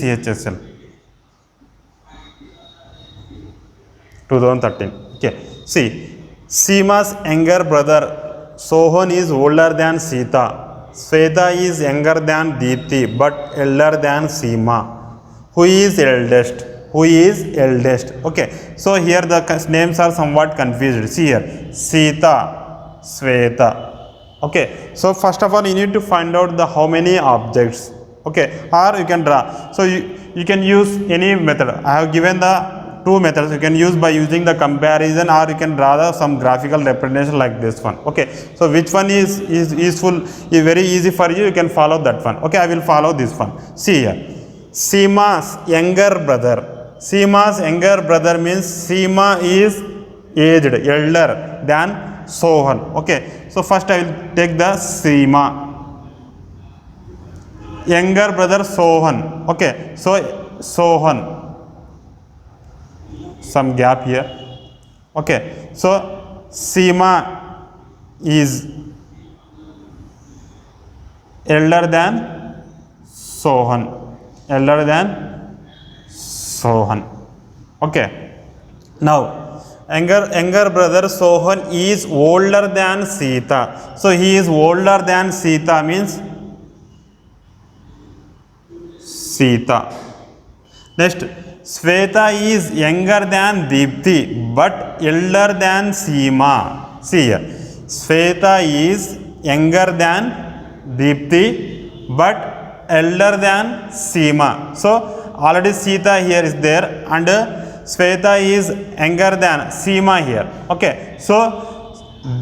CHSL 2013. Okay. See, Seema's younger brother Sohan is older than Sita. Sweta is younger than Deepti but elder than Seema. Who is eldest? Who is eldest? Okay. So here the names are somewhat confused. See here, Sita, Sweta. Okay. So first of all, you need to find out the how many objects. Okay. Or you can draw. So you can use any method. I have given the two methods you can use by using the comparison, or you can draw some graphical representation like this one. Okay. So which one is useful, is very easy for you, you can follow that one. Okay. I will follow this one. See here, Seema's younger brother. Seema's younger brother means Seema is aged, elder than Sohan. Okay. So first I will take the Seema. Younger brother Sohan. Okay. So Sohan, some gap here. Okay. So Seema is elder than Sohan. Elder than Sohan. Okay. Now younger brother Sohan is older than Sita. So he is older than Sita means Sita. Next, Sweta is younger than Deepti but elder than Seema. See here, Sweta is younger than Deepti but elder than Seema. So already Sita here is there and Sweta is younger than Seema here. Okay. So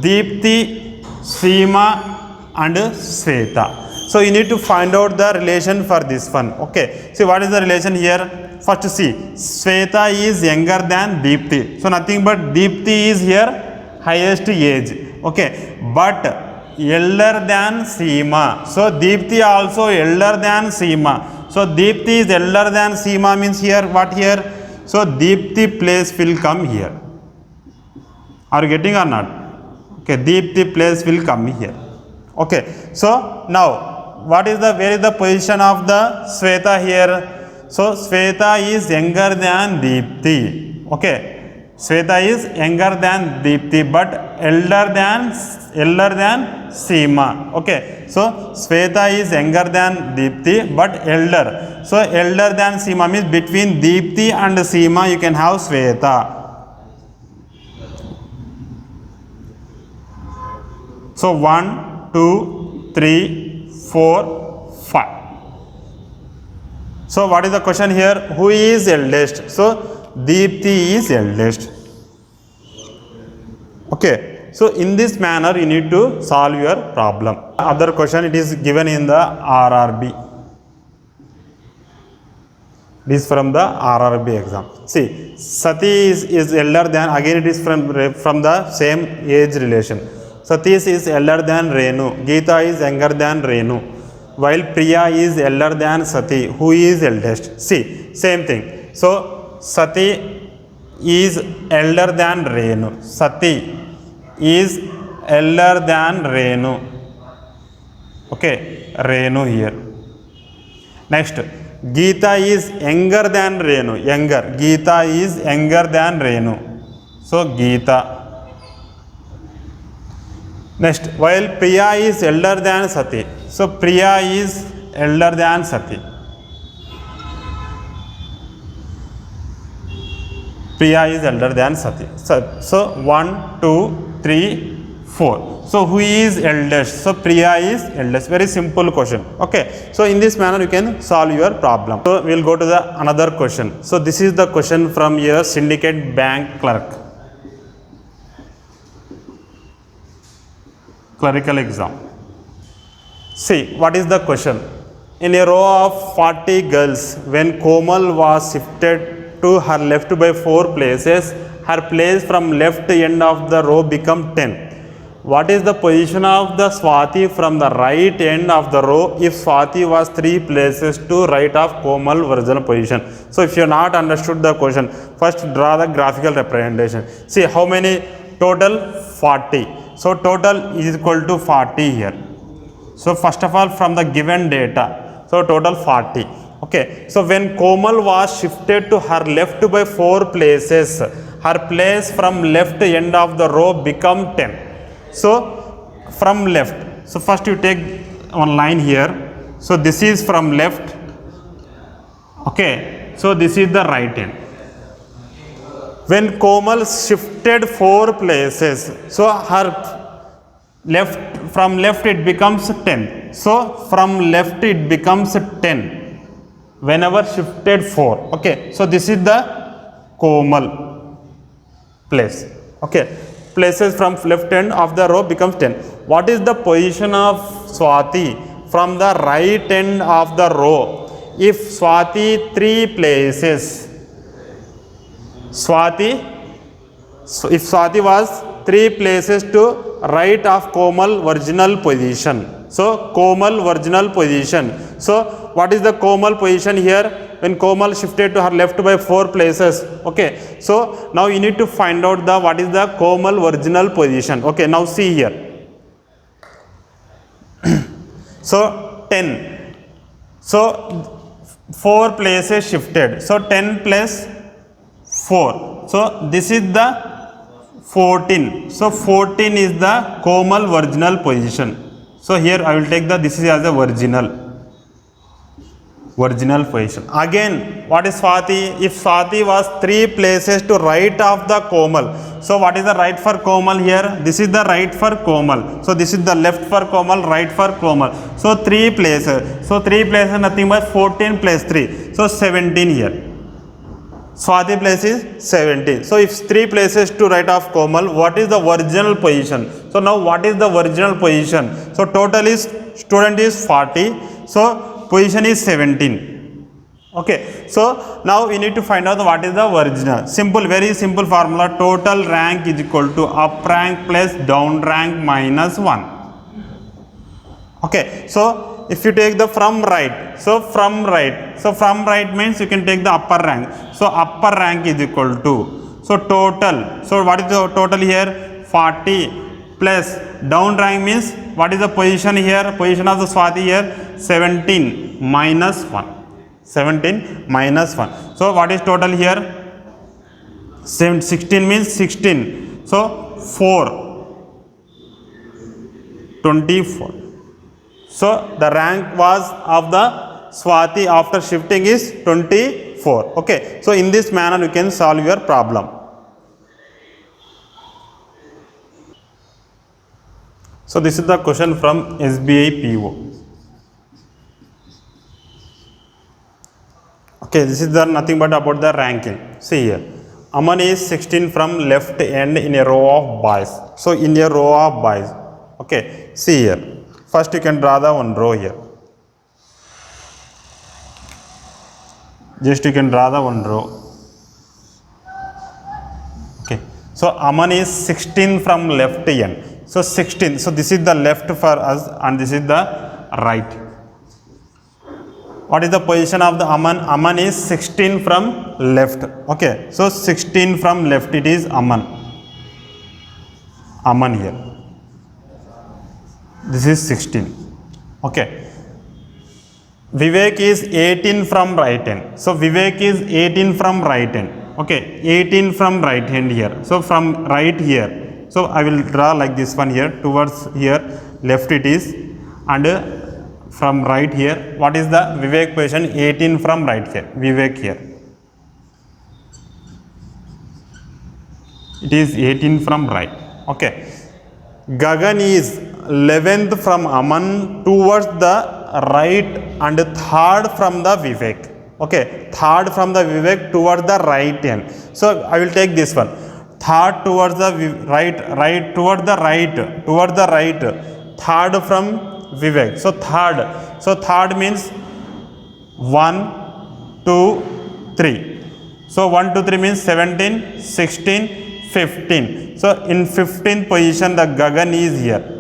Deepti, Seema and Sweta. So you need to find out the relation for this one. Okay. See what is the relation here. First see, Sweta is younger than Deepti. So nothing but Deepti is here highest age. Okay. But elder than Seema. So Deepti also elder than Seema. So Deepti is elder than Seema means here what here? So Deepti place will come here. Are you getting or not? Okay. Deepti place will come here. Okay. So now what is the, where is the position of the Sweta here? So Sweta is younger than Deepti. Okay. Sweta is younger than Deepti but elder than Seema. Okay. So Sweta is younger than Deepti but elder. So elder than Seema means between Deepti and Seema you can have Sweta. So 1, 2, 3, 4, 5. So what is the question here? Who is eldest? So Deepti is eldest. Okay. So in this manner you need to solve your problem. Other question, it is given in the RRB. This from the RRB exam. See, Sati is elder than, again it is from the same age relation. Satish is elder than Renu. Geeta is younger than Renu. While Priya is elder than Sati. Who is eldest? See, same thing. So Sati is elder than Renu. Sati is elder than Renu. Okay, Renu here. Next, Geeta is younger than Renu. Younger. Geeta is younger than Renu. So Geeta. Next, while Priya is elder than Sati. So Priya is elder than Sati. Priya is elder than Sati. So 1, 2, 3, 4. So who is eldest? So Priya is eldest. Very simple question. Okay. So in this manner you can solve your problem. So we will go to the another question. So this is the question from your syndicate bank clerk. Clerical exam. See what is the question. In a row of 40 girls, when Komal was shifted to her left by 4 places, her place from left end of the row become 10. What is the position of the Swati from the right end of the row if Swati was 3 places to right of Komal original position? So if you not understood the question, first draw the graphical representation. See how many total? 40. So total is equal to 40 here. So first of all from the given data, so total 40. Okay, so when Komal was shifted to her left by 4 places, her place from left end of the row become 10. So from left, so first you take one line here. So this is from left. Okay, so this is the right end. When Komal shifted 4 places, so her left, from left it becomes 10. So from left it becomes 10 whenever shifted 4. Okay, so this is the Komal place. Okay, places from left end of the row becomes 10. What is the position of Swati from the right end of the row? If Swati 3 places, if Swati was 3 places to right of Komal virginal position. So Komal virginal position. So what is the Komal position here? When Komal shifted to her left by 4 places. Okay. So now you need to find out the what is the Komal virginal position. Okay. Now see here. So 10. So 4 places shifted. So 10 plus 4. So this is the 14. So 14 is the Komal virginal position. So here I will take the, this is as a virginal position. Again, what is Swati? If Swati was 3 places to right of the Komal. So what is the right for Komal here? This is the right for Komal. So this is the left for Komal, right for Komal. So 3 places. So 3 places nothing but 14 plus 3. So 17 here. Swati place is 17. So if 3 places to right of Komal, what is the virginal position? So now what is the virginal position? So total is, student is 40. So position is 17. Okay. So now we need to find out what is the virginal. Simple, very simple formula. Total rank is equal to up rank plus down rank minus 1. Okay. So if you take the from right, so from right means you can take the upper rank. So upper rank is equal to, so total, so what is the total here? 40 plus down rank means what is the position here? Position of the Swati here? 17 minus 1. 17 minus 1. So what is total here? 16 means 16. So 4. 24. So the rank was of the Swati after shifting is 24. Okay. So in this manner you can solve your problem. So this is the question from SBI PO. Okay, this is the nothing but about the ranking. See here. Aman is 16 from left end in a row of boys. So in a row of boys. Okay. See here. First you can draw the one row here. Just you can draw the one row. Okay. So Aman is 16 from left end. So 16. So this is the left for us and this is the right. What is the position of the Aman? Aman is 16 from left. Okay. So 16 from left it is Aman. Aman here. This is 16. Okay. Vivek is 18 from right hand. So Vivek is 18 from right hand. Okay. 18 from right hand here. So from right here. So I will draw like this one here. Towards here. Left it is. And from right here. What is the Vivek position? 18 from right here. Vivek here. It is 18 from right. Okay. Gagan is 11th from Aman towards the right and 3rd from the Vivek. Okay, 3rd from the Vivek towards the right end. So I will take this one. 3rd towards the right, towards the right, 3rd from Vivek. So 3rd. So 3rd means 1, 2, 3. So 1, 2, 3 means 17, 16, 15. So in 15th position the Gagan is here.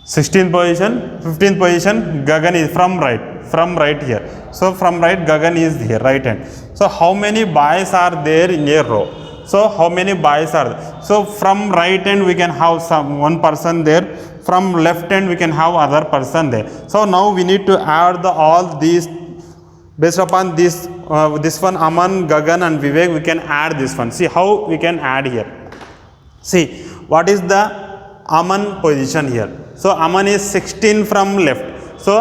16th position, 15th position Gagan is from right here. So from right Gagan is here, right hand. So how many boys are there in a row? So how many boys are there? So from right end we can have one person there, from left end we can have other person there. So now we need to add all these based upon this one Aman, Gagan and Vivek. We can add this one. See how we can add here. See what is the Aman position here. So Aman is 16 from left. So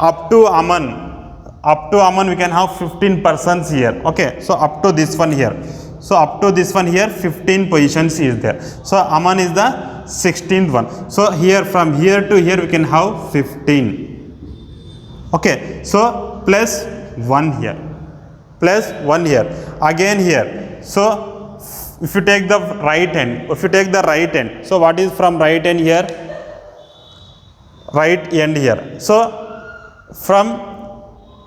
up to Aman we can have 15 persons here. Okay, so up to this one here. So up to this one here 15 positions is there. So Aman is the 16th one. So here from here to here we can have 15. Okay, so plus 1 here, plus 1 here, again here. So if you take the right hand, so what is from right end here? Right end here. So from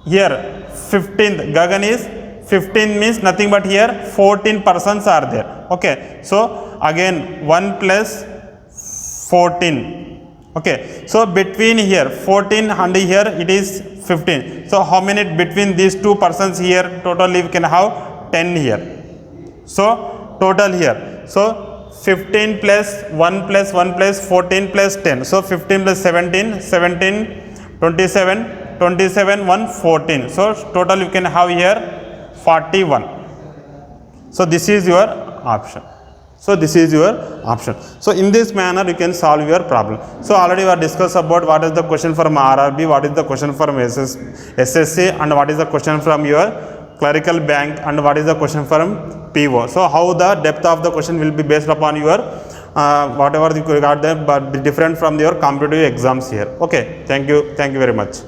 here 15th, Gagan is 15 means nothing but here 14 persons are there. Okay, so again 1 plus 14. Okay, so between here 14 and here it is 15. So how many between these two persons here? Totally we can have 10 here. So total here. So 15 plus 1 plus 1 plus 14 plus 10. So 15 plus 17, 17, 27, 27, 1, 14. So total you can have here 41. So this is your option. So in this manner you can solve your problem. So already we have discussed about what is the question from RRB, what is the question from SSC, and what is the question from your clerical bank, and what is the question from PO. So how the depth of the question will be based upon your whatever you got there, but different from your competitive exams here. Okay, thank you very much.